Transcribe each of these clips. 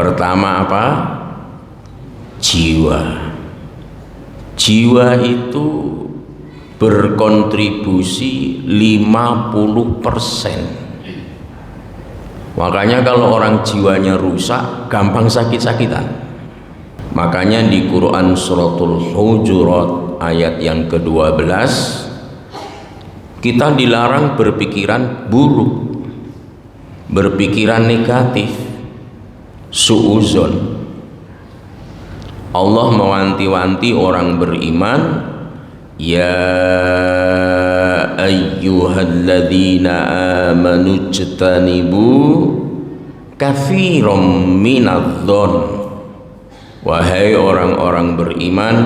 Pertama apa? Jiwa. Jiwa itu berkontribusi 50%. Makanya kalau orang jiwanya rusak, gampang sakit-sakitan. Makanya di Quran suratul Hujurat ayat yang ke-12, kita dilarang berpikiran buruk, berpikiran negatif, suuzon. Allah mewanti-wanti orang beriman, ya ayyuhalladzina amanu ijtanibu katsiran minadh-dhon. Wahai orang-orang beriman,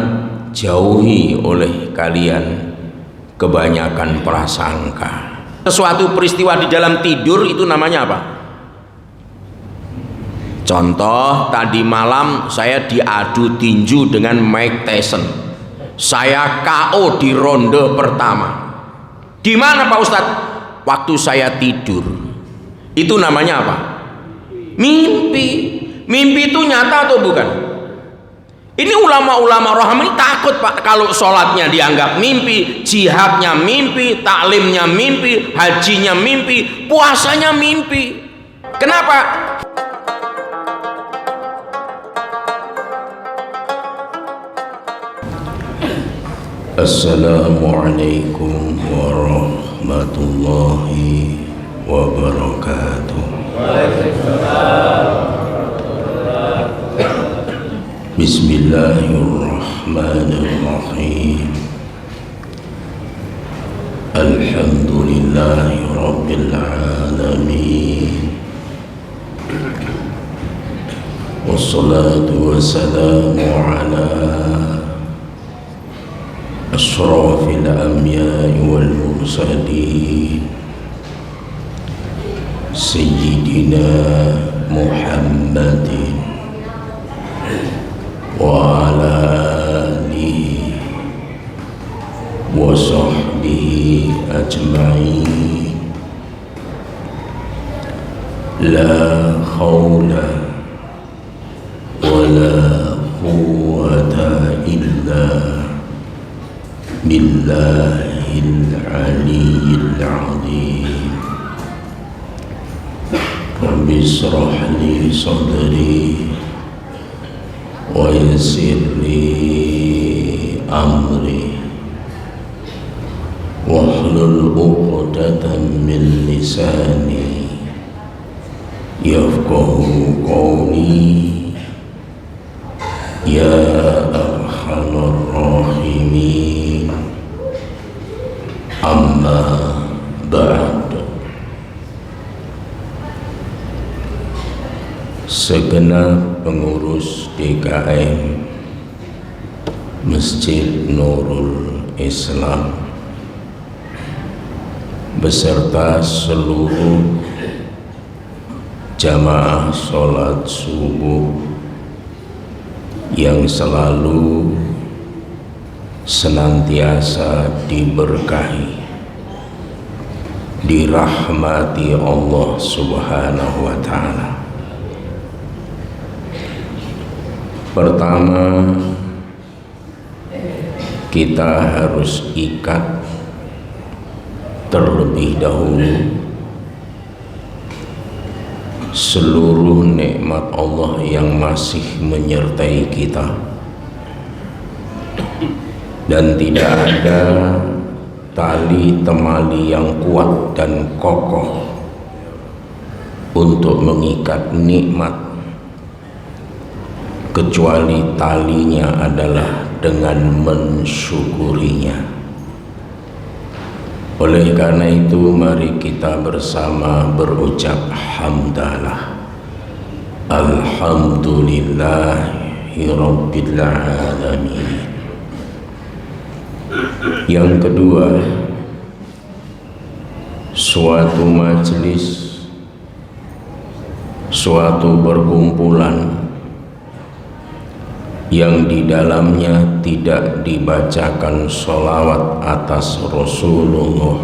jauhi oleh kalian kebanyakan prasangka. Sesuatu peristiwa di dalam tidur itu namanya apa? Contoh, tadi malam saya diadu tinju dengan Mike Tyson. Saya KO di ronde pertama. Di mana Pak Ustadz? Waktu saya tidur. Itu namanya apa? Mimpi. Mimpi itu nyata atau bukan? Ini ulama-ulama rohani takut Pak kalau sholatnya dianggap mimpi, jihadnya mimpi, taklimnya mimpi, hajinya mimpi, puasanya mimpi. Kenapa? Assalamualaikum warahmatullahi wabarakatuh. Bismillahirrahmanirrahim. Alhamdulillahi rabbil alamin. Wassalatu wassalamu ala ashrafil anbiya'i wal mursalin sayyidina Muhammadin wa ala alihi wa sahbihi ajma'in. La hawla wa la quwwata illa billahil aliyyil azim. Rabbi shrah li sadri wa yassir li amri wahlul 'uqdatam min lisani yafqahu qawli. Ya arhamar rahimin, amma ba'd. Segenap pengurus DKM Masjid Nurul Islam beserta seluruh jamaah sholat subuh yang selalu senantiasa diberkahi, dirahmati Allah Subhanahu wa ta'ala. Pertama, kita harus ikat terlebih dahulu seluruh nikmat Allah yang masih menyertai kita, dan tidak ada tali temali yang kuat dan kokoh untuk mengikat nikmat kecuali talinya adalah dengan mensyukurinya. Oleh karena itu, mari kita bersama berucap hamdalah. Alhamdulillahi rabbil alamin. Yang kedua, suatu majelis, suatu perkumpulan yang di dalamnya tidak dibacakan sholawat atas Rasulullah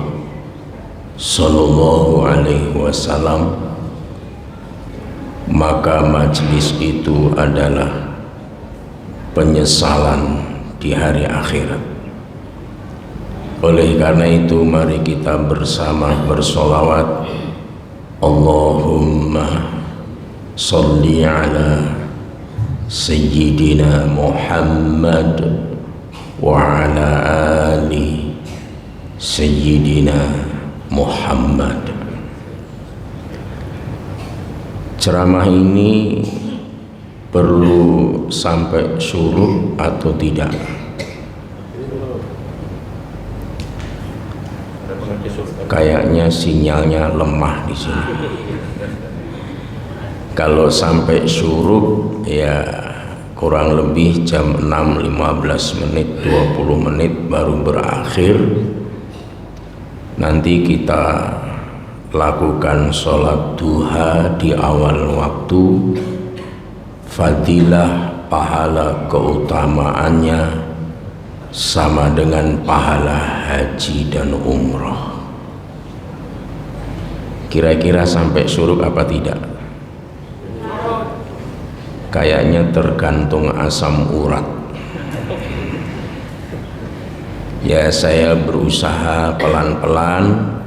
Sallallahu Alaihi Wasallam maka majelis itu adalah penyesalan di hari akhirat. Oleh karena itu mari kita bersama bersolawat, Allahumma salli ala Sayyidina Muhammad wa ala ali Sayyidina Muhammad. Ceramah ini perlu sampai syuruk atau tidak? Kayaknya sinyalnya lemah di sini. Kalau sampai syuruk ya kurang lebih jam 6.15 menit 20 menit baru berakhir. Nanti kita lakukan sholat duha di awal waktu. Fadilah pahala keutamaannya sama dengan pahala haji dan umroh. Kira-kira sampai syuruk apa tidak? Kayaknya tergantung asam urat. Ya, saya berusaha pelan-pelan.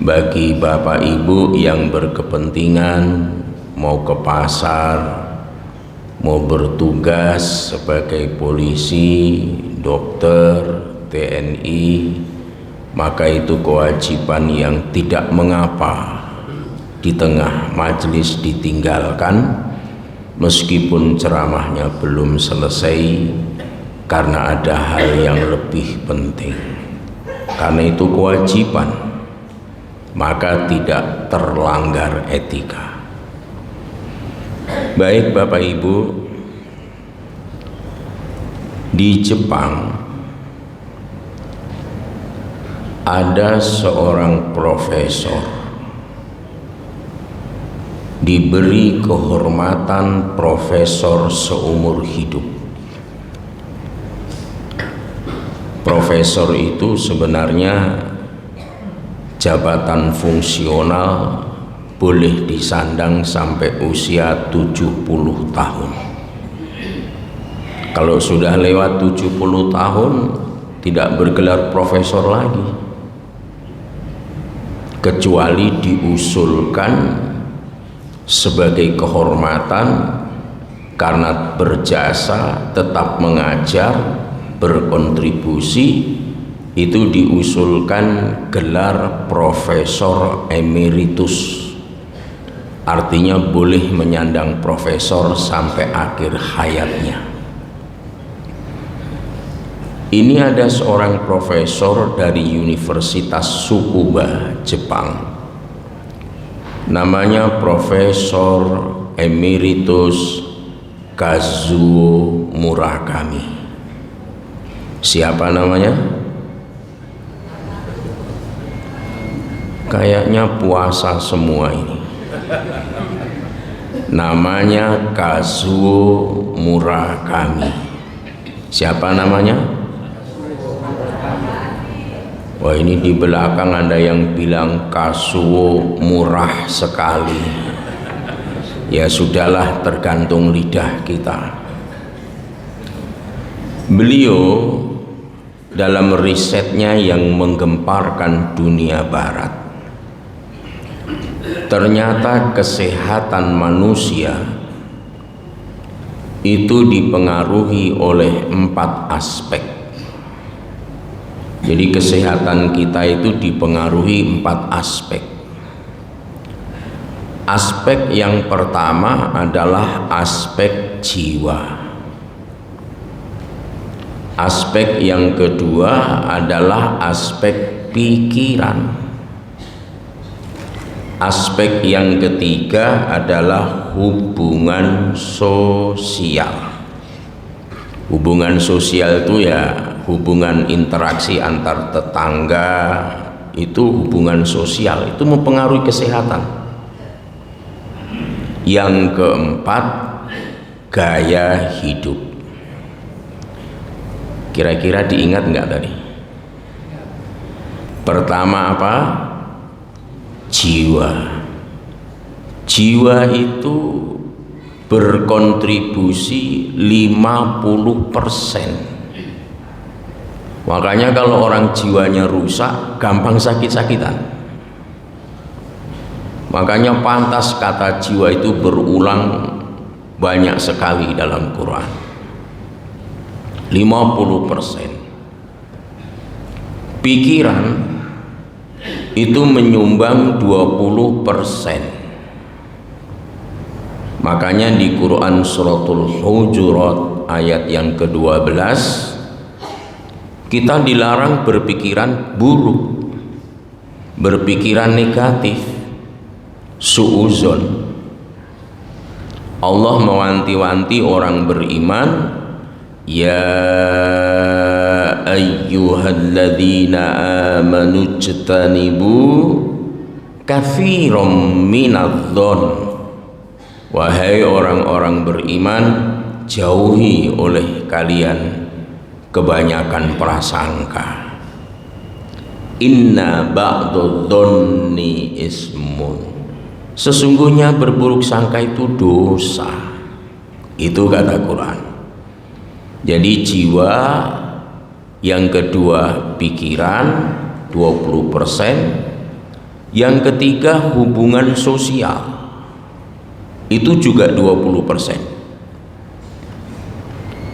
Bagi bapak ibu yang berkepentingan mau ke pasar, mau bertugas sebagai polisi, dokter, TNI, maka itu kewajiban yang tidak mengapa di tengah majelis ditinggalkan meskipun ceramahnya belum selesai, karena ada hal yang lebih penting. Karena itu kewajiban, maka tidak terlanggar etika. Baik Bapak Ibu, di Jepang ada seorang profesor diberi kehormatan profesor seumur hidup. Profesor itu sebenarnya jabatan fungsional boleh disandang sampai usia 70 tahun. Kalau sudah lewat 70 tahun tidak bergelar profesor lagi, kecuali diusulkan sebagai kehormatan karena berjasa, tetap mengajar, berkontribusi, itu diusulkan gelar profesor emeritus. Artinya boleh menyandang profesor sampai akhir hayatnya. Ini ada seorang profesor dari Universitas Tsukuba, Jepang. Namanya Profesor Emeritus Kazuo Murakami. Siapa namanya? Kayaknya puasa semua ini. Namanya Kazuo Murakami. Siapa namanya? Wah, ini di belakang ada yang bilang Kazuo murah sekali. Ya sudahlah, tergantung lidah kita. Beliau dalam risetnya yang menggemparkan dunia barat, ternyata kesehatan manusia itu dipengaruhi oleh 4 aspek. Jadi kesehatan kita itu dipengaruhi 4 aspek. Aspek yang pertama adalah aspek jiwa. Aspek yang kedua adalah aspek pikiran. Aspek yang ketiga adalah hubungan sosial. Hubungan sosial itu ya hubungan interaksi antar tetangga, itu hubungan sosial, itu mempengaruhi kesehatan. Yang keempat, gaya hidup. Kira-kira diingat nggak tadi? Pertama apa? Jiwa. Jiwa itu berkontribusi 50%. Makanya kalau orang jiwanya rusak, gampang sakit-sakitan. Makanya pantas kata jiwa itu berulang banyak sekali dalam Quran. 50%. Pikiran itu menyumbang 20%. Makanya di Quran suratul Hujurat ayat yang ke-12 kita dilarang berpikiran buruk, berpikiran negatif, suuzon. Allah mewanti-wanti orang beriman, ya ayyuhalladzina amanu jtanibu katsiran minadh-dhon. Wahai orang-orang beriman, jauhi oleh kalian kebanyakan prasangka. Inna ba'dadh-dhonni ismun. Sesungguhnya berburuk sangka itu dosa. Itu kata Quran. Jadi jiwa, yang kedua pikiran 20%, yang ketiga hubungan sosial itu juga 20%.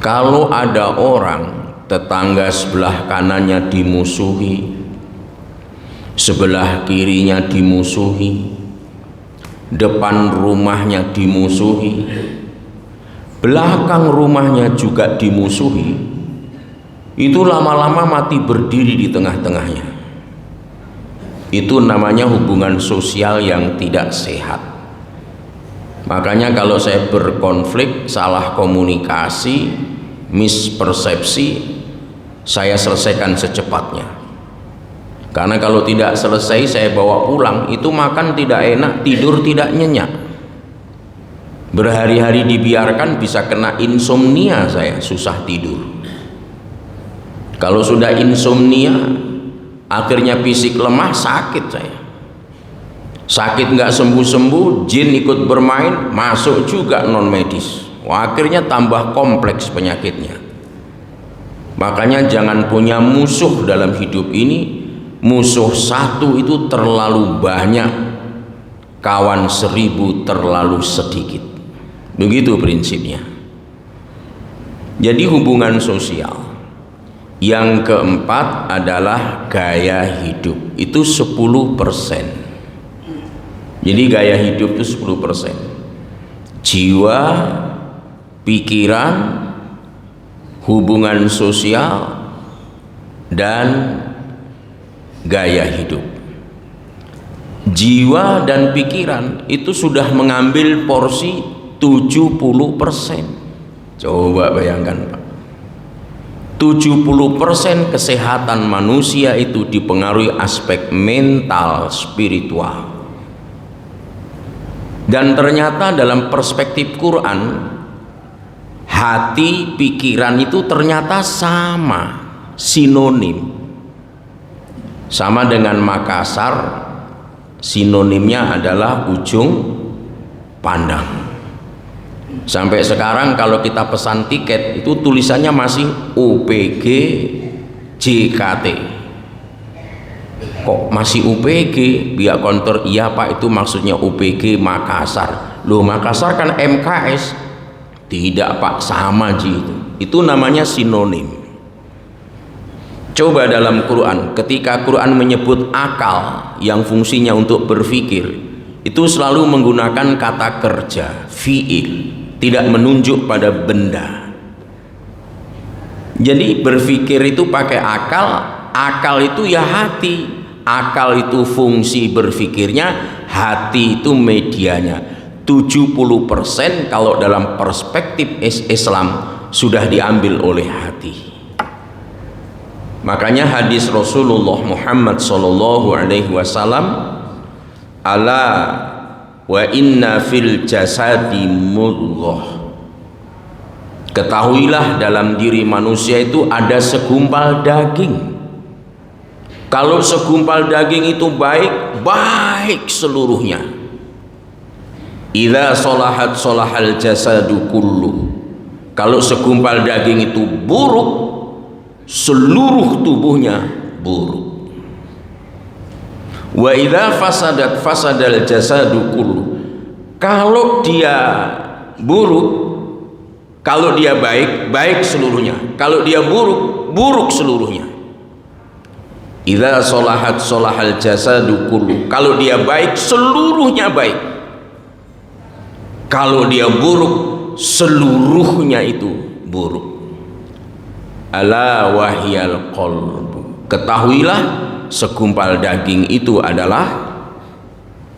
Kalau ada orang tetangga sebelah kanannya dimusuhi, sebelah kirinya dimusuhi, depan rumahnya dimusuhi, belakang rumahnya juga dimusuhi, itu lama-lama mati berdiri di tengah-tengahnya. Itu namanya hubungan sosial yang tidak sehat. Makanya kalau saya berkonflik, salah komunikasi, mispersepsi, saya selesaikan secepatnya. Karena kalau tidak selesai saya bawa pulang, itu makan tidak enak, tidur tidak nyenyak. Berhari-hari dibiarkan bisa kena insomnia, saya susah tidur. Kalau sudah insomnia, akhirnya fisik lemah, sakit saya. Sakit nggak sembuh-sembuh, jin ikut bermain, masuk juga non medis. Wah, akhirnya tambah kompleks penyakitnya. Makanya jangan punya musuh dalam hidup ini. Musuh satu itu terlalu banyak, kawan 1000 terlalu sedikit. Begitu prinsipnya. Jadi hubungan sosial. Yang keempat adalah gaya hidup. Itu 10%. Jadi gaya hidup itu 10%. Jiwa, pikiran, hubungan sosial, dan gaya hidup. Jiwa dan pikiran itu sudah mengambil porsi 70%. Coba bayangkan Pak, 70% kesehatan manusia itu dipengaruhi aspek mental, spiritual. Dan ternyata dalam perspektif Quran, hati, pikiran itu ternyata sama, sinonim. Sama dengan Makassar, sinonimnya adalah ujung pandang. Sampai sekarang kalau kita pesan tiket itu tulisannya masih UPG JKT. Kok masih UPG? Pihak kantor, iya Pak, itu maksudnya UPG Makassar. Loh, Makassar kan MKS. Tidak Pak, sama Ji itu. Itu namanya sinonim. Coba dalam Quran, ketika Quran menyebut akal yang fungsinya untuk berpikir, itu selalu menggunakan kata kerja, fi'il, tidak menunjuk pada benda. Jadi berpikir itu pakai akal, akal itu ya hati. Akal itu fungsi berpikirnya, hati itu medianya. 70% kalau dalam perspektif Islam sudah diambil oleh hati. Makanya hadis Rasulullah Muhammad sallallahu alaihi wasallam, ala wa inna fil jasadi mudghah. Ketahuilah dalam diri manusia itu ada segumpal daging. Kalau segumpal daging itu baik, baik seluruhnya. Idza sholahat sholahal jasadu kullu. Kalau segumpal daging itu buruk, seluruh tubuhnya buruk. Wa idza fasadat fasadal jasadu kullu. Kalau dia buruk, kalau dia baik, baik seluruhnya. Kalau dia buruk, buruk seluruhnya. Idza sholahat sholahal jasadu kullu. Kalau dia baik, seluruhnya baik. Kalau dia buruk, seluruhnya itu buruk. Ala wahyal qalbu. Ketahuilah, segumpal daging itu adalah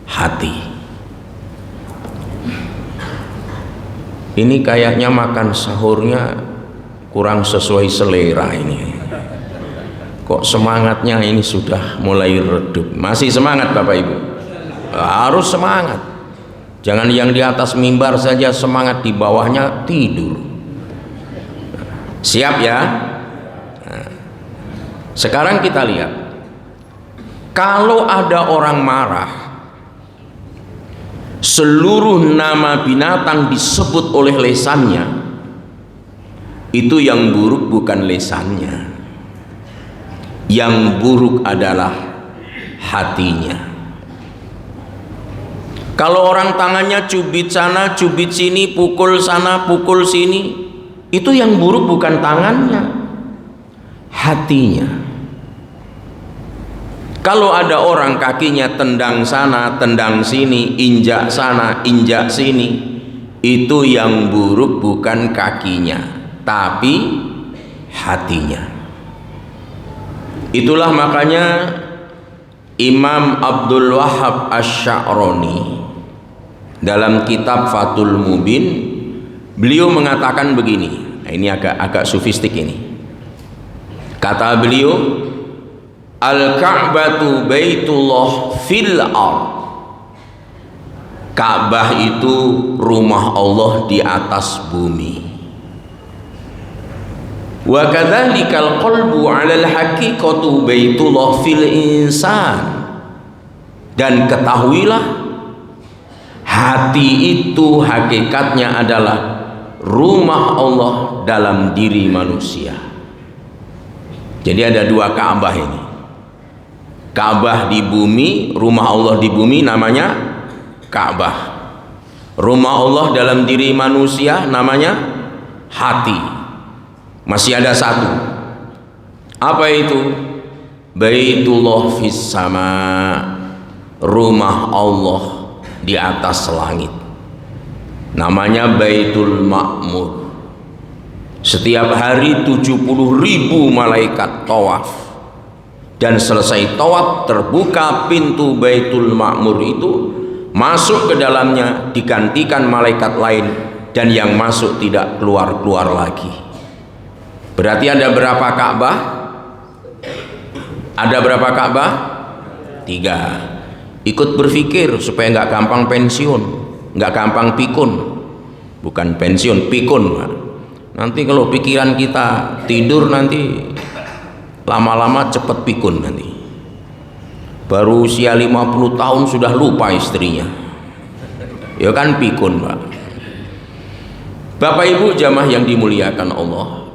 hati. Ini kayaknya makan sahurnya kurang sesuai selera ini. Kok semangatnya ini sudah mulai redup? Masih semangat Bapak Ibu? Harus semangat. Jangan yang di atas mimbar saja semangat, di bawahnya tidur. Siap ya? Nah, sekarang kita lihat, kalau ada orang marah, seluruh nama binatang disebut oleh lesannya, itu yang buruk bukan lesannya, yang buruk adalah hatinya. Kalau orang tangannya cubit sana, cubit sini, pukul sana, pukul sini, itu yang buruk bukan tangannya, hatinya. Kalau ada orang kakinya tendang sana, tendang sini, injak sana, injak sini, itu yang buruk bukan kakinya, tapi hatinya. Itulah makanya Imam Abdul Wahhab Asy-Sya'rani dalam kitab Fathul Mubin, beliau mengatakan begini. Nah, ini agak sufistik ini. Kata beliau, Al-Ka'batu Baitullah fil ard. Ka'bah itu rumah Allah di atas bumi. Wa kadzalikal qalbu 'alal haqiqatu Baitullah fil insan. Dan ketahuilah, hati itu hakikatnya adalah rumah Allah dalam diri manusia. Jadi ada dua Ka'bah ini. Ka'bah di bumi, rumah Allah di bumi namanya Ka'bah. Rumah Allah dalam diri manusia namanya hati. Masih ada satu. Apa itu? Baitullah fis sama. Rumah Allah di atas langit, namanya Baitul Ma'mur. Setiap hari 70.000 malaikat tawaf, dan selesai tawaf terbuka pintu Baitul Ma'mur itu, masuk ke dalamnya, digantikan malaikat lain, dan yang masuk tidak keluar-keluar lagi. Berarti ada berapa Ka'bah? Ada berapa Ka'bah? 3. Ikut berpikir supaya nggak gampang pensiun, nggak gampang pikun. Bukan pensiun, pikun. Nanti kalau pikiran kita tidur, nanti lama-lama cepet pikun nanti. Baru usia 50 tahun sudah lupa istrinya. Ya kan pikun, Pak. Bapak Ibu jamaah yang dimuliakan Allah,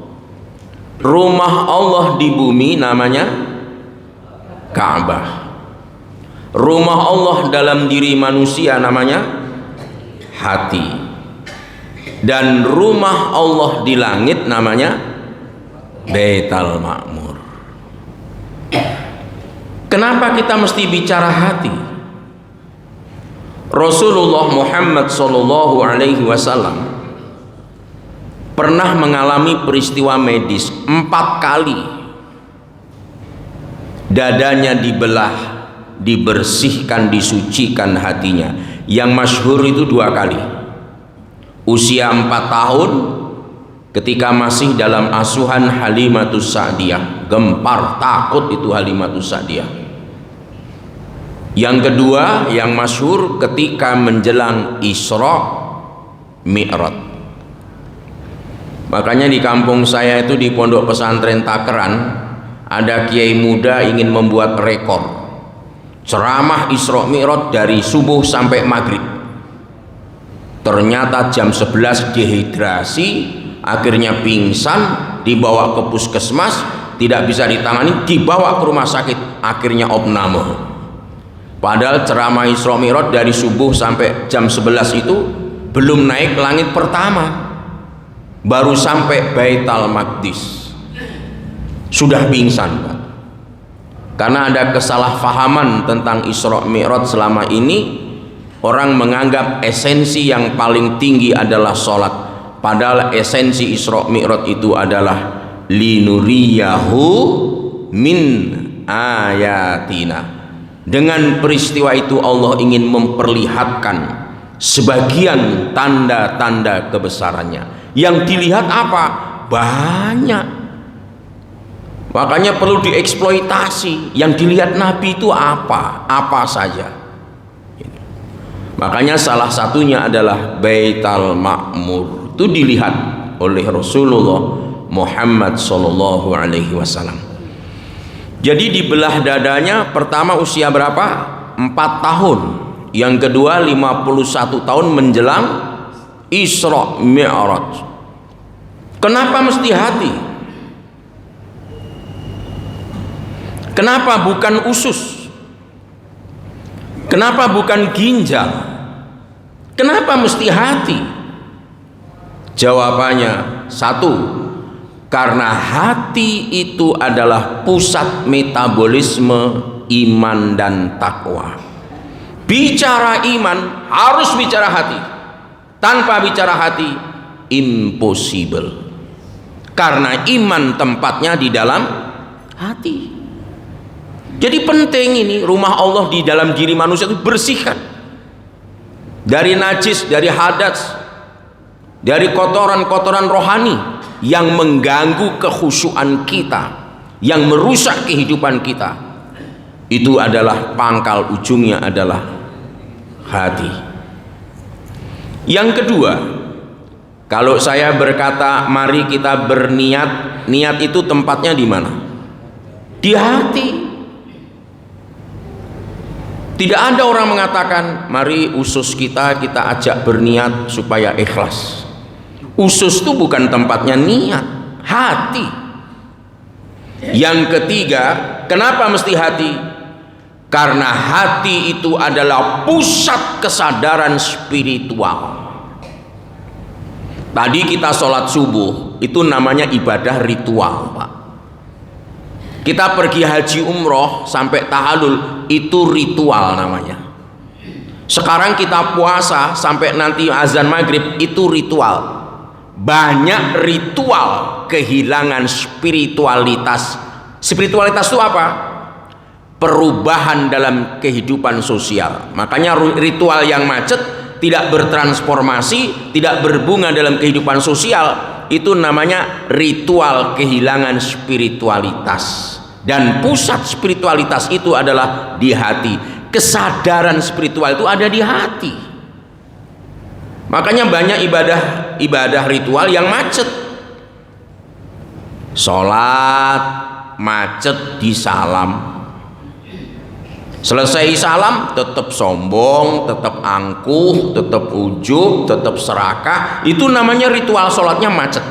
rumah Allah di bumi namanya Ka'bah. Rumah Allah dalam diri manusia namanya hati. Dan rumah Allah di langit namanya Baitul Ma'mur. Kenapa kita mesti bicara hati? Rasulullah Muhammad sallallahu alaihi wasallam pernah mengalami peristiwa medis 4 kali. Dadanya dibelah, dibersihkan, disucikan hatinya. Yang masyhur itu 2 kali. Usia 4 tahun ketika masih dalam asuhan Halimatus Sa'diyah, gempar takut itu Halimatus Sa'diyah. Yang kedua yang masyhur ketika menjelang Isra Mi'raj. Makanya di kampung saya itu, di pondok pesantren Takeran, ada kiai muda ingin membuat rekor ceramah Isra Mi'raj dari subuh sampai maghrib. Ternyata jam 11 dehidrasi, akhirnya pingsan, dibawa ke puskesmas, tidak bisa ditangani, dibawa ke rumah sakit, akhirnya opname. Padahal ceramah Isra Mi'raj dari subuh sampai jam 11 itu belum naik langit pertama, baru sampai Baitul Maqdis sudah pingsan, Pak. Karena ada kesalahpahaman tentang Isra Mi'raj selama ini. Orang menganggap esensi yang paling tinggi adalah sholat, padahal esensi Isra Mi'raj itu adalah linuriyahu min ayatina. Dengan peristiwa itu Allah ingin memperlihatkan sebagian tanda-tanda kebesarannya. Yang dilihat apa? Banyak. Makanya perlu dieksploitasi. Yang dilihat Nabi itu apa? Apa saja. Makanya salah satunya adalah Baitul Ma'mur. Itu dilihat oleh Rasulullah Muhammad sallallahu alaihi wasallam. Jadi dibelah dadanya, pertama usia berapa? 4 tahun. Yang kedua 51 tahun menjelang Isra Mi'raj. Kenapa mesti hati? Kenapa bukan usus? Kenapa bukan ginjal? Kenapa mesti hati? Jawabannya satu, karena hati itu adalah pusat metabolisme iman dan takwa. Bicara iman harus bicara hati. Tanpa bicara hati impossible. Karena iman tempatnya di dalam hati. Jadi penting ini rumah Allah di dalam diri manusia itu bersihkan dari najis, dari hadas, dari kotoran-kotoran rohani yang mengganggu kekhusyuan kita, yang merusak kehidupan kita. Itu adalah pangkal ujungnya adalah hati. Yang kedua, kalau saya berkata mari kita berniat, niat itu tempatnya di mana? Di hati. Tidak ada orang mengatakan mari usus kita ajak berniat supaya ikhlas. Usus itu bukan tempatnya niat, hati. Yang ketiga, kenapa mesti hati? Karena hati itu adalah pusat kesadaran spiritual. Tadi kita sholat subuh, itu namanya ibadah ritual, Pak. Kita pergi haji umroh sampai tahallul, itu ritual namanya. Sekarang kita puasa sampai nanti azan maghrib, itu ritual. Banyak ritual kehilangan spiritualitas. Spiritualitas itu apa? Perubahan dalam kehidupan sosial. Makanya ritual yang macet, tidak bertransformasi, tidak berbunga dalam kehidupan sosial, itu namanya ritual kehilangan spiritualitas. Dan pusat spiritualitas itu adalah di hati. Kesadaran spiritual itu ada di hati. Makanya banyak ibadah ritual yang macet. Sholat macet di salam. Selesai salam tetap sombong, tetap angkuh, tetap ujub, tetap serakah. Itu namanya ritual sholatnya macet.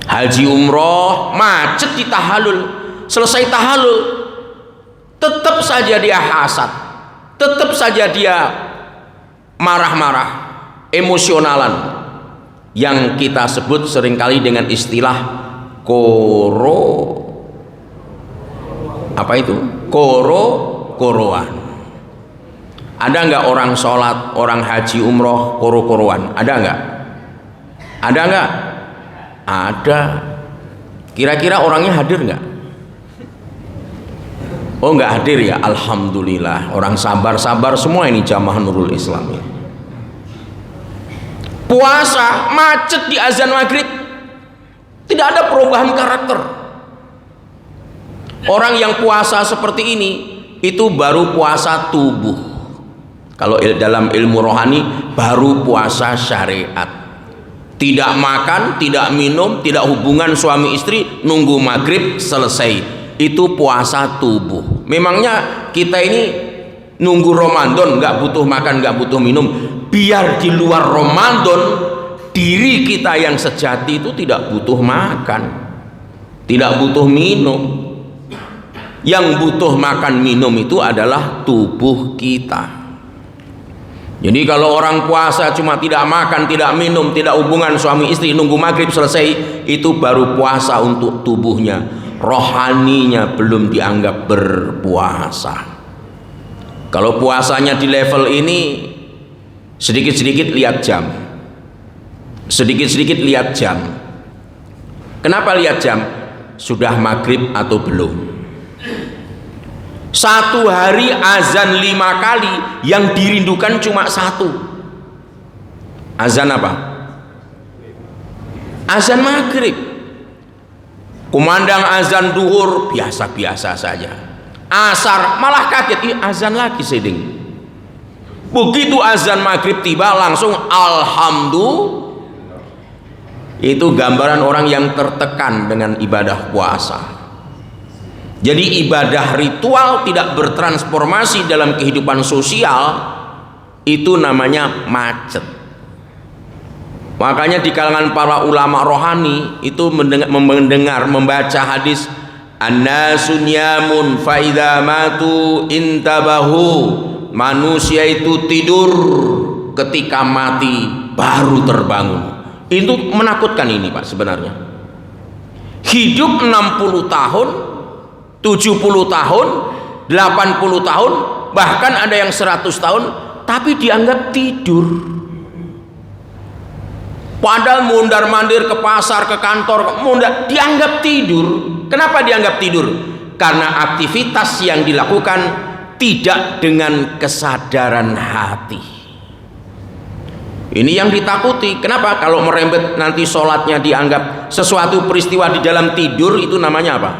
Haji umroh macet di tahallul. Selesai tahallul tetap saja dia hasad, tetap saja dia marah-marah, emosionalan, yang kita sebut seringkali dengan istilah koroan. Ada nggak orang sholat, orang haji umroh koroan? Ada nggak? Ada nggak? Ada. Kira-kira orangnya hadir nggak? Oh, nggak hadir ya. Alhamdulillah, orang sabar-sabar semua ini jamaah Nurul Islam ya. Puasa macet di azan maghrib, tidak ada perubahan karakter. Orang yang puasa seperti ini itu baru puasa tubuh. Kalau dalam ilmu rohani baru puasa syariat. Tidak makan, tidak minum, tidak hubungan suami istri, nunggu maghrib selesai. Itu puasa tubuh. Memangnya kita ini nunggu Ramadan nggak butuh makan, nggak butuh minum, biar di luar Ramadan diri kita yang sejati itu tidak butuh makan, tidak butuh minum. Yang butuh makan minum itu adalah tubuh kita. Jadi kalau orang puasa cuma tidak makan, tidak minum, tidak hubungan suami istri, nunggu maghrib selesai, itu baru puasa untuk tubuhnya. Rohaninya belum dianggap berpuasa. Kalau puasanya di level ini, sedikit-sedikit lihat jam, sedikit-sedikit lihat jam. Kenapa lihat jam? Sudah maghrib atau belum? Satu hari azan 5 kali, yang dirindukan cuma satu. Azan apa? Azan maghrib. Kumandang azan duhur biasa-biasa saja. Asar malah kaget, azan lagi seding. Begitu azan maghrib tiba langsung alhamdulillah. Itu gambaran orang yang tertekan dengan ibadah puasa. Jadi ibadah ritual tidak bertransformasi dalam kehidupan sosial, itu namanya macet. Makanya di kalangan para ulama rohani itu mendengar membaca hadis annasu niyamun fa idza matu intabahu, manusia itu tidur, ketika mati baru terbangun. Itu menakutkan ini Pak sebenarnya. Hidup 60 tahun, 70 tahun, 80 tahun, bahkan ada yang 100 tahun, tapi dianggap tidur. Padahal mundar-mandir ke pasar, ke kantor, dianggap tidur. Kenapa dianggap tidur? Karena aktivitas yang dilakukan tidak dengan kesadaran hati. Ini yang ditakuti. Kenapa? Kalau merembet nanti sholatnya dianggap sesuatu peristiwa di dalam tidur, itu namanya apa?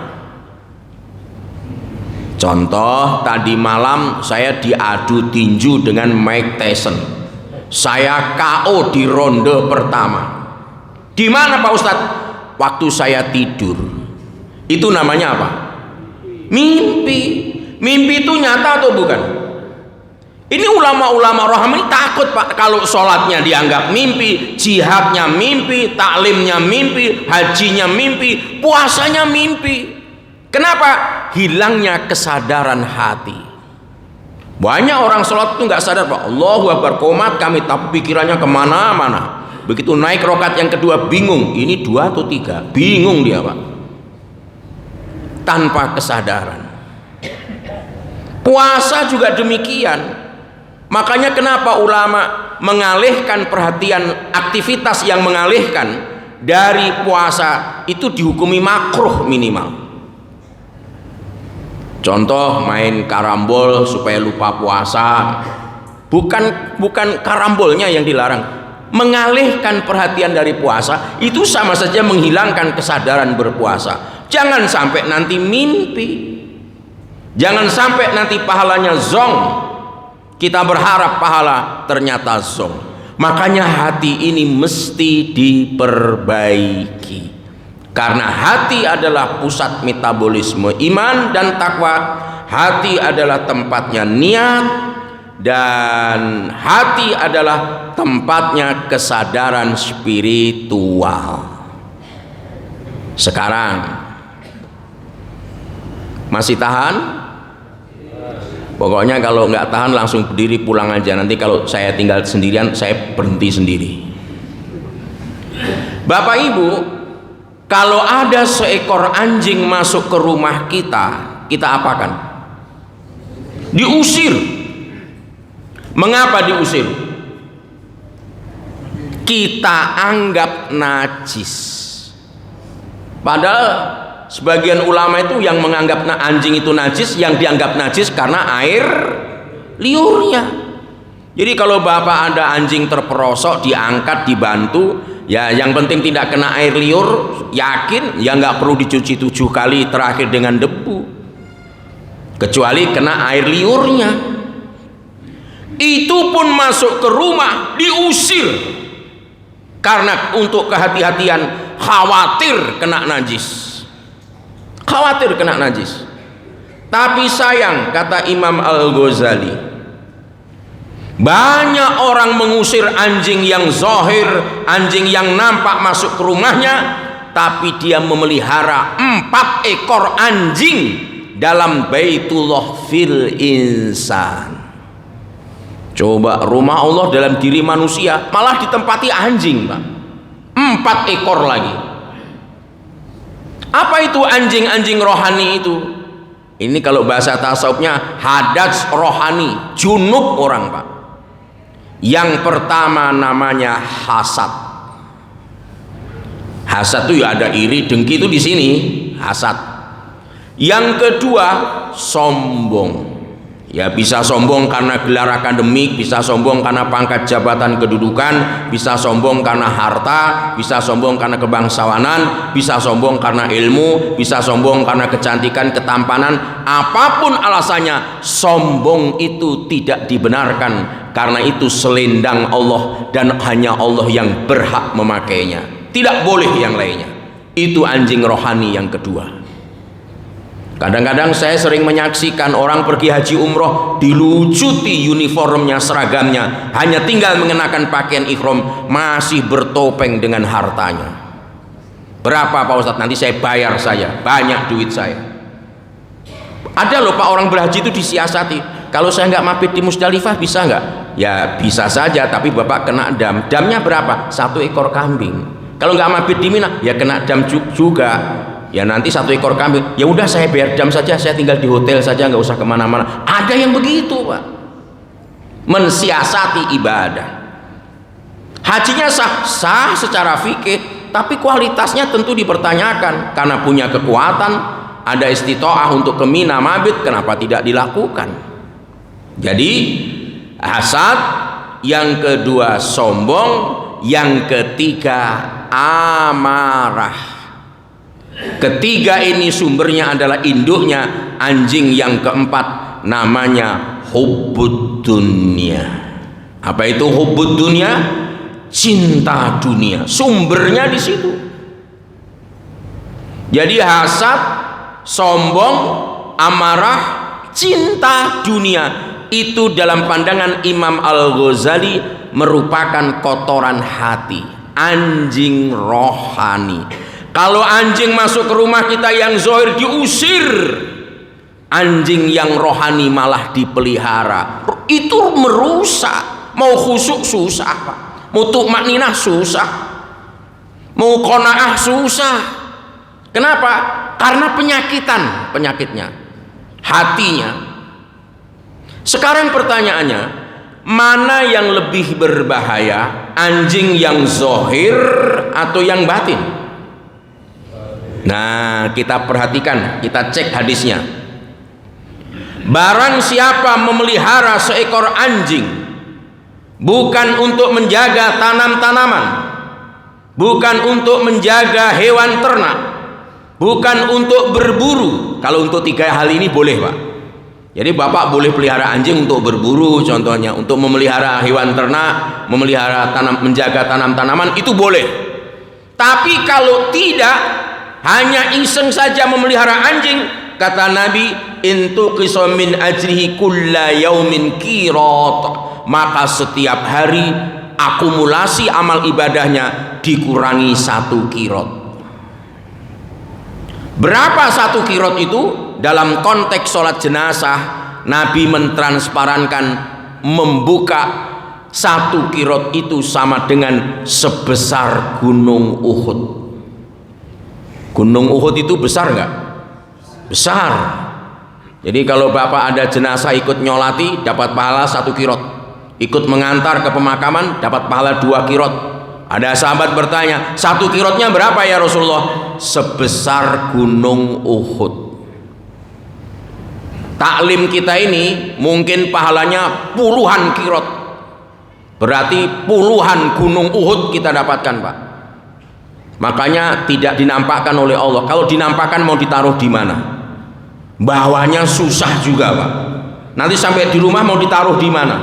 Contoh, tadi malam saya diadu tinju dengan Mike Tyson. Saya KO di ronde pertama. Di mana Pak Ustadz? Waktu saya tidur. Itu namanya apa? Mimpi. Mimpi itu nyata atau bukan? Ini ulama-ulama rohani takut Pak kalau sholatnya dianggap mimpi, jihadnya mimpi, taklimnya mimpi, hajinya mimpi, puasanya mimpi. Kenapa? Hilangnya kesadaran hati. Banyak orang sholat itu nggak sadar Pak. Allahu Akbar, qomat kami, tapi pikirannya kemana-mana. Begitu naik rokat yang kedua bingung, ini 2 atau 3, bingung dia Pak. Tanpa kesadaran. Puasa juga demikian. Makanya kenapa ulama mengalihkan perhatian, aktivitas yang mengalihkan dari puasa itu dihukumi makruh minimal. Contoh, main karambol supaya lupa puasa. Bukan karambolnya yang dilarang. Mengalihkan perhatian dari puasa itu sama saja menghilangkan kesadaran berpuasa. Jangan sampai nanti mimpi. Jangan sampai nanti pahalanya zong. Kita berharap pahala, ternyata zong. Makanya hati ini mesti diperbaiki. Karena hati adalah pusat metabolisme iman dan takwa. Hati adalah tempatnya niat, dan hati adalah tempatnya kesadaran spiritual. Sekarang masih tahan? Pokoknya kalau nggak tahan langsung berdiri pulang aja. Nanti kalau saya tinggal sendirian, saya berhenti sendiri. Bapak Ibu, kalau ada seekor anjing masuk ke rumah kita, kita apakan? Diusir. Mengapa diusir? Kita anggap najis. Padahal sebagian ulama itu yang menganggap anjing itu najis, yang dianggap najis karena air liurnya. Jadi kalau Bapak ada anjing terperosok, diangkat, dibantu, ya yang penting tidak kena air liur, yakin ya nggak perlu dicuci 7 kali terakhir dengan debu, kecuali kena air liurnya. Itu pun masuk ke rumah diusir karena untuk kehati-hatian, khawatir kena najis, khawatir kena najis. Tapi sayang, kata Imam Al-Ghazali, Banyak orang mengusir anjing yang zahir, anjing yang nampak masuk ke rumahnya, tapi dia memelihara 4 ekor anjing dalam Baitullah fil insan. Coba, rumah Allah dalam diri manusia malah ditempati anjing, Pak. 4 ekor lagi. Apa itu anjing-anjing rohani itu? Ini kalau bahasa tasawufnya hadas rohani, junub orang, Pak. Yang pertama namanya hasad. Hasad itu ya ada iri, dengki itu di sini, hasad. Yang kedua sombong. Ya, bisa sombong karena gelar akademik, bisa sombong karena pangkat jabatan kedudukan, bisa sombong karena harta, bisa sombong karena kebangsawanan, bisa sombong karena ilmu, bisa sombong karena kecantikan, ketampanan. Apapun alasannya, sombong itu tidak dibenarkan, karena itu selendang Allah dan hanya Allah yang berhak memakainya, tidak boleh yang lainnya. Itu anjing rohani yang kedua. Kadang-kadang saya sering menyaksikan orang pergi haji umroh, dilucuti uniformnya, seragamnya, hanya tinggal mengenakan pakaian ihram, masih bertopeng dengan hartanya. Berapa Pak Ustadz? Nanti saya bayar saja, banyak duit saya. Ada loh Pak, orang berhaji itu disiasati. Kalau saya nggak mabit di Musdalifah bisa nggak? Ya bisa saja, tapi Bapak kena dam. Damnya berapa? 1 ekor kambing. Kalau nggak mabit di Mina, ya kena dam juga. Ya nanti 1 ekor kambing, ya udah saya bayar dam saja, saya tinggal di hotel saja, nggak usah kemana-mana. Ada yang begitu Pak, mensiasati ibadah. Hajinya sah secara fikih, tapi kualitasnya tentu dipertanyakan. Karena punya kekuatan, ada istitoah untuk ke Mina mabit, kenapa tidak dilakukan? Jadi hasad, yang kedua sombong, yang ketiga amarah. Ketiga ini sumbernya adalah induknya anjing. Yang keempat namanya hubbud dunya. Apa itu hubbud dunya? Cinta dunia. Sumbernya di situ. Jadi hasad, sombong, amarah, cinta dunia, itu dalam pandangan Imam Al-Ghazali merupakan kotoran hati, anjing rohani. Kalau anjing masuk ke rumah kita yang zahir diusir, anjing yang rohani malah dipelihara. Itu merusak. Mau khusyuk susah Pak, mau tumakninah susah, mau qanaah susah. Kenapa? Karena penyakitnya hatinya. Sekarang pertanyaannya, mana yang lebih berbahaya, anjing yang zahir atau yang batin? Nah, kita perhatikan, kita cek hadisnya. Barang siapa memelihara seekor anjing bukan untuk menjaga tanam-tanaman, bukan untuk menjaga hewan ternak, bukan untuk berburu. Kalau untuk 3 hal ini boleh Pak. Jadi Bapak boleh pelihara anjing untuk berburu, contohnya untuk memelihara hewan ternak, memelihara menjaga tanam-tanaman, itu boleh. Tapi kalau tidak, hanya iseng saja memelihara anjing, kata Nabi, intu qisamin ajrihi kulla yaumin qirat, maka setiap hari akumulasi amal ibadahnya dikurangi 1 qirat. Berapa 1 qirat itu? Dalam konteks sholat jenazah, Nabi mentransparankan, membuka 1 qirat itu sama dengan sebesar gunung Uhud. Gunung Uhud itu besar nggak? Besar. Jadi kalau Bapak ada jenazah ikut nyolati, dapat pahala 1 qirat. Ikut mengantar ke pemakaman, dapat pahala 2 qirat. Ada sahabat bertanya, 1 qiratnya berapa ya Rasulullah? Sebesar gunung Uhud. Taklim kita ini mungkin pahalanya puluhan qirat. Berarti puluhan gunung Uhud kita dapatkan Pak. Makanya tidak dinampakkan oleh Allah. Kalau dinampakkan mau ditaruh di mana? Bawahnya susah juga Pak. Nanti sampai di rumah mau ditaruh di mana?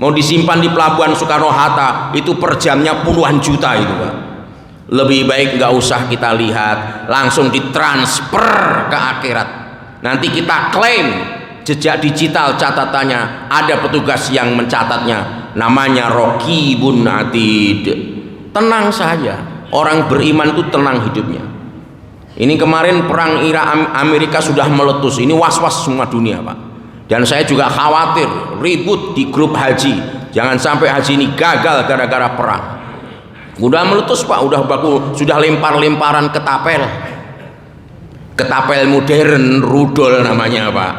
Mau disimpan di pelabuhan Soekarno-Hatta, itu per jamnya puluhan juta itu Pak. Lebih baik nggak usah kita lihat, langsung ditransfer ke akhirat. Nanti kita klaim jejak digital catatannya, ada petugas yang mencatatnya, namanya Raqibun Atid. Tenang saja, orang beriman itu tenang hidupnya. Ini kemarin perang Irak Amerika sudah meletus, ini was-was semua dunia Pak. Dan saya juga khawatir ribut di grup haji, jangan sampai haji ini gagal gara-gara perang. Udah meletus Pak, sudah lempar-lemparan ketapel modern, rudol namanya Pak.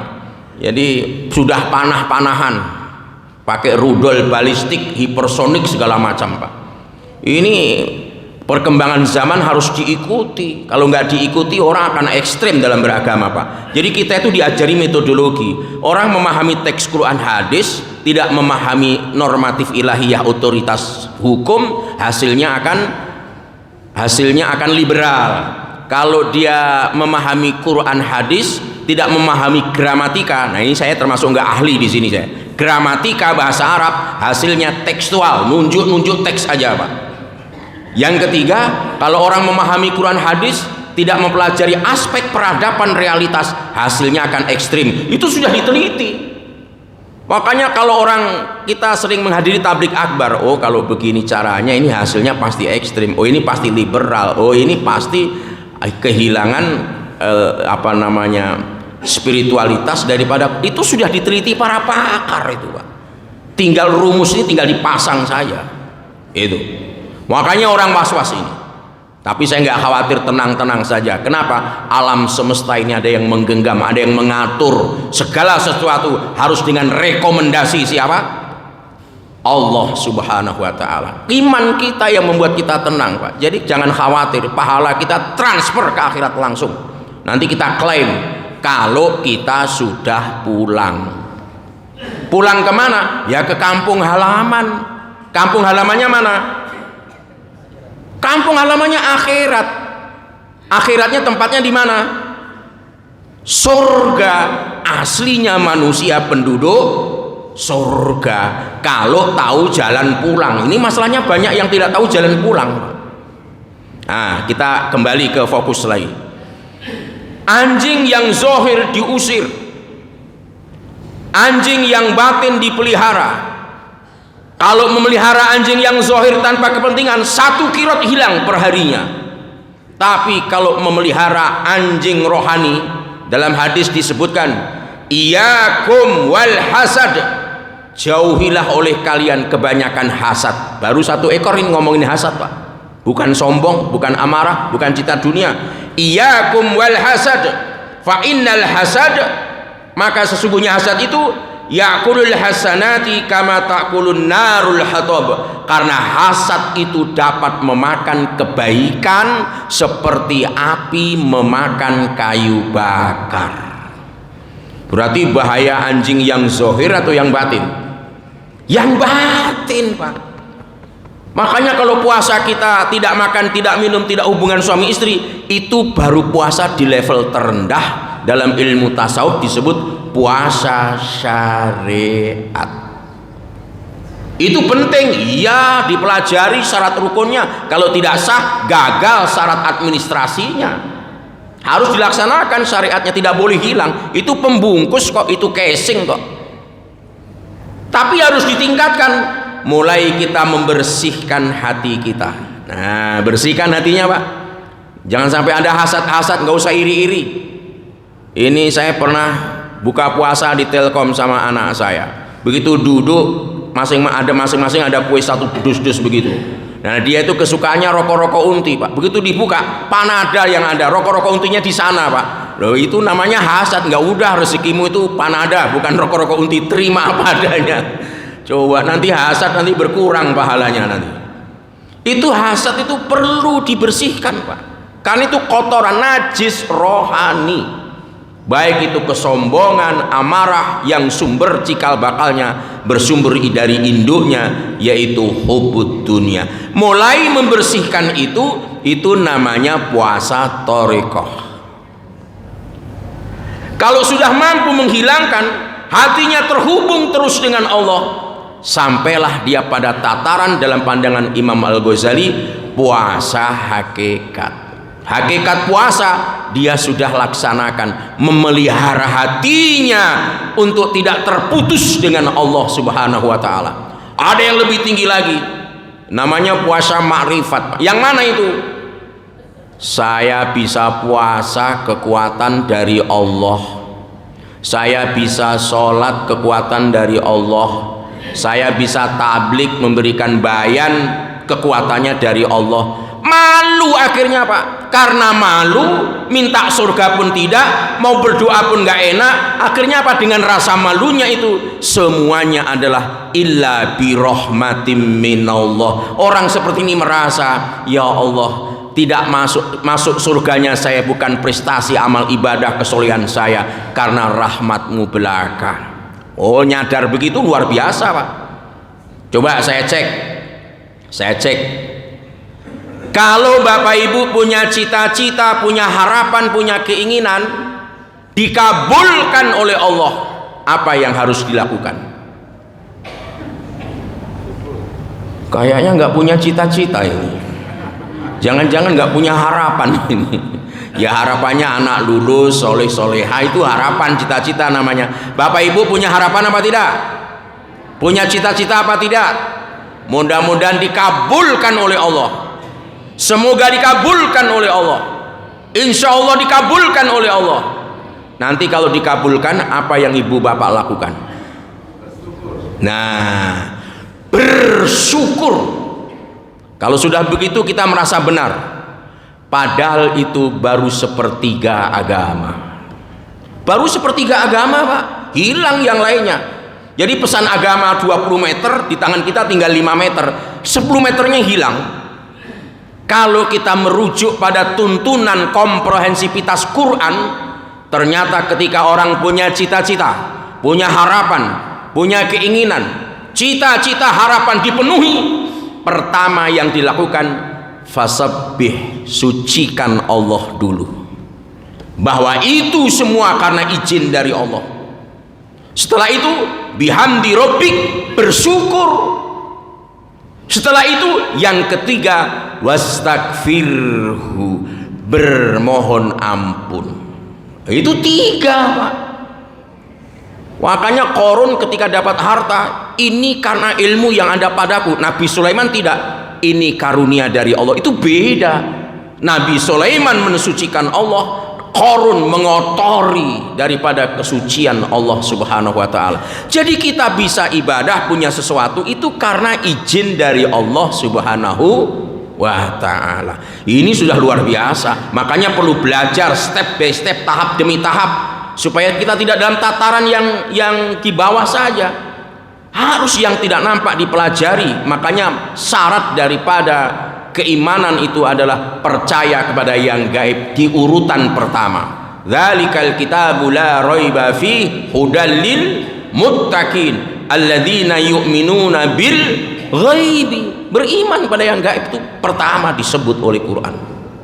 Jadi sudah panah-panahan, pakai rudol balistik, hipersonik segala macam Pak. Ini perkembangan zaman harus diikuti. Kalau nggak diikuti orang akan ekstrem dalam beragama Pak. Jadi kita itu diajari metodologi. Orang memahami teks Quran hadis, tidak memahami normatif ilahiyah otoritas hukum, hasilnya akan liberal. Kalau dia memahami Quran hadis, tidak memahami gramatika, nah ini saya termasuk nggak ahli di sini saya. Gramatika bahasa Arab, hasilnya tekstual, nunjuk teks aja Pak. Yang ketiga, kalau orang memahami Quran hadis, tidak mempelajari aspek peradaban realitas, hasilnya akan ekstrim. Itu sudah diteliti. Makanya kalau kita sering menghadiri tablik akbar, oh kalau begini caranya ini hasilnya pasti ekstrim, oh ini pasti liberal, oh ini pasti kehilangan spiritualitas daripada, itu sudah diteliti para pakar itu Pak. Tinggal rumus ini tinggal dipasang saja. Itu. Makanya orang was-was ini. Tapi saya nggak khawatir, tenang-tenang saja. Kenapa? Alam semesta ini ada yang menggenggam, ada yang mengatur. Segala sesuatu harus dengan rekomendasi siapa? Allah Subhanahu wa Ta'ala. Iman kita yang membuat kita tenang Pak. Jadi jangan khawatir, pahala kita transfer ke akhirat langsung. Nanti kita klaim kalau kita sudah pulang. Pulang kemana? Ya ke kampung halaman. Kampung halamannya mana? Kampung halamannya akhirat. Akhiratnya tempatnya di mana? Surga. Aslinya manusia penduduk surga kalau tahu jalan pulang. Ini masalahnya banyak yang tidak tahu jalan pulang. Nah, kita kembali ke fokus lagi. Anjing yang zohir diusir, anjing yang batin dipelihara. Kalau memelihara anjing yang zohir tanpa kepentingan, 1 kirot hilang perharinya. Tapi kalau memelihara anjing rohani, dalam hadis disebutkan, iyakum wal hasad, jauhilah oleh kalian kebanyakan hasad. Baru 1 ekor ini ngomongin hasad Pak, bukan sombong, bukan amarah, bukan cita dunia. Iyakum wal hasad, fa innal hasad, maka sesungguhnya hasad itu yakulul hasanati kama takulun narul hatab, karena hasad itu dapat memakan kebaikan seperti api memakan kayu bakar. Berarti bahaya anjing yang zohir atau yang batin? Yang batin Pak. Makanya kalau puasa kita tidak makan, tidak minum, tidak hubungan suami istri, itu baru puasa di level terendah. Dalam ilmu tasawuf disebut puasa syariat. Itu penting, iya, dipelajari syarat rukunnya. Kalau tidak sah, gagal syarat administrasinya. Harus dilaksanakan syariatnya, tidak boleh hilang. Itu pembungkus kok, itu casing kok. Tapi harus ditingkatkan. Mulai kita membersihkan hati kita. Nah, bersihkan hatinya Pak. Jangan sampai ada hasad-hasad, nggak usah iri-iri. Ini saya pernah buka puasa di Telkom sama anak saya. Begitu duduk, masing-masing ada kue 1 dus-dus begitu. Nah dia itu kesukaannya rokok-rokok unti Pak. Begitu dibuka, panada yang ada, rokok-rokok untinya di sana Pak. Loh itu namanya hasad. Nggak, udah rezekimu itu panada, bukan rokok-rokok unti, terima apa adanya. Coba nanti hasad nanti berkurang pahalanya nanti. Itu hasad itu perlu dibersihkan Pak. Karena itu kotoran, najis rohani. Baik itu kesombongan, amarah yang sumber cikal bakalnya bersumber dari induknya, yaitu hubud dunia. Mulai membersihkan itu namanya puasa thariqah. Kalau sudah mampu menghilangkan, hatinya terhubung terus dengan Allah, sampailah dia pada tataran dalam pandangan Imam Al-Ghazali puasa hakikat. Hakikat puasa dia sudah laksanakan, memelihara hatinya untuk tidak terputus dengan Allah Subhanahu wa taala. Ada yang lebih tinggi lagi, namanya puasa makrifat. Yang mana itu? Saya bisa puasa kekuatan dari Allah, saya bisa sholat kekuatan dari Allah, saya bisa tablik memberikan bayan kekuatannya dari Allah. Malu akhirnya Pak, karena malu minta surga pun tidak, mau berdoa pun nggak enak. Akhirnya apa? Dengan rasa malunya itu semuanya adalah illa bi rahmatim minallah. Orang seperti ini merasa, ya Allah, tidak masuk surganya saya bukan prestasi amal ibadah kesolehan saya, karena rahmatmu belaka. Oh, nyadar begitu luar biasa Pak. Coba saya cek. Kalau Bapak Ibu punya cita-cita, punya harapan, punya keinginan dikabulkan oleh Allah, apa yang harus dilakukan? Kayaknya nggak punya cita-cita ini. Jangan-jangan nggak punya harapan ini. Ya harapannya anak lulus, soleh-soleha, itu harapan, cita-cita namanya. Bapak Ibu punya harapan apa tidak? Punya cita-cita apa tidak? Mudah-mudahan dikabulkan oleh Allah. Semoga dikabulkan oleh Allah. Insya Allah dikabulkan oleh Allah. Nanti kalau dikabulkan, apa yang ibu bapak lakukan? Nah, bersyukur. Kalau sudah begitu kita merasa benar. Padahal itu baru sepertiga agama. Baru sepertiga agama Pak, hilang yang lainnya. Jadi pesan agama 20 meter, di tangan kita tinggal 5 meter, 10 meternya hilang. Kalau kita merujuk pada tuntunan komprehensivitas Quran, ternyata ketika orang punya cita-cita, punya harapan, punya keinginan, cita-cita harapan dipenuhi, pertama yang dilakukan, fasabbih, sucikan Allah dulu, bahwa itu semua karena izin dari Allah. Setelah itu bihamdi rabbik, bersyukur. Setelah itu yang ketiga, wastagfirhu, bermohon ampun. Itu 3 Pak. Makanya Qarun ketika dapat harta, ini karena ilmu yang ada padaku. Nabi Sulaiman tidak, ini karunia dari Allah. Itu beda. Nabi Sulaiman mensucikan Allah, Qarun mengotori daripada kesucian Allah Subhanahu wa taala. Jadi kita bisa ibadah, punya sesuatu itu karena izin dari Allah Subhanahu wa taala. Ini sudah luar biasa. Makanya perlu belajar step by step, tahap demi tahap, supaya kita tidak dalam tataran yang di bawah saja. Harus yang tidak nampak dipelajari. Makanya syarat daripada keimanan itu adalah percaya kepada yang gaib di urutan pertama. Dzalikal kitabu la raiba fi hudal lil muttaqin alladzina yu'minuna bil ghaibi. Beriman pada yang gaib itu pertama disebut oleh Quran.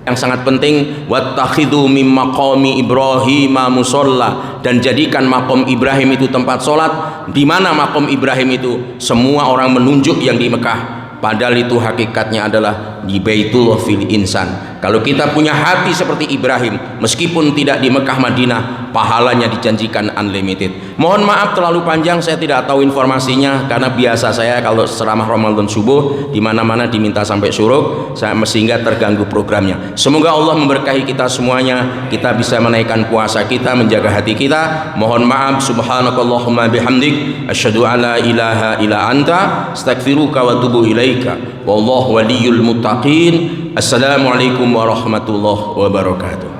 Yang sangat penting, wattakhidhu mim maqami Ibrahim musalla, dan jadikan makom Ibrahim itu tempat sholat. Di mana makom Ibrahim itu? Semua orang menunjuk yang di Mekah. Padahal itu hakikatnya adalah di Baitullah fil insan. Kalau kita punya hati seperti Ibrahim, meskipun tidak di Mekah Madinah, pahalanya dijanjikan unlimited. Mohon maaf terlalu panjang, saya tidak tahu informasinya, karena biasa saya kalau ceramah Ramadan subuh di mana-mana diminta sampai syuruk, sehingga terganggu programnya. Semoga Allah memberkahi kita semuanya, kita bisa menaikkan puasa kita, menjaga hati kita. Mohon maaf, subhanakallahumma bihamdik, asyhadu alla ilaha illa anta, astaghfiruka wa atubu ilaika. Wallahu waliyul muttaqin. Assalamualaikum warahmatullahi wabarakatuh.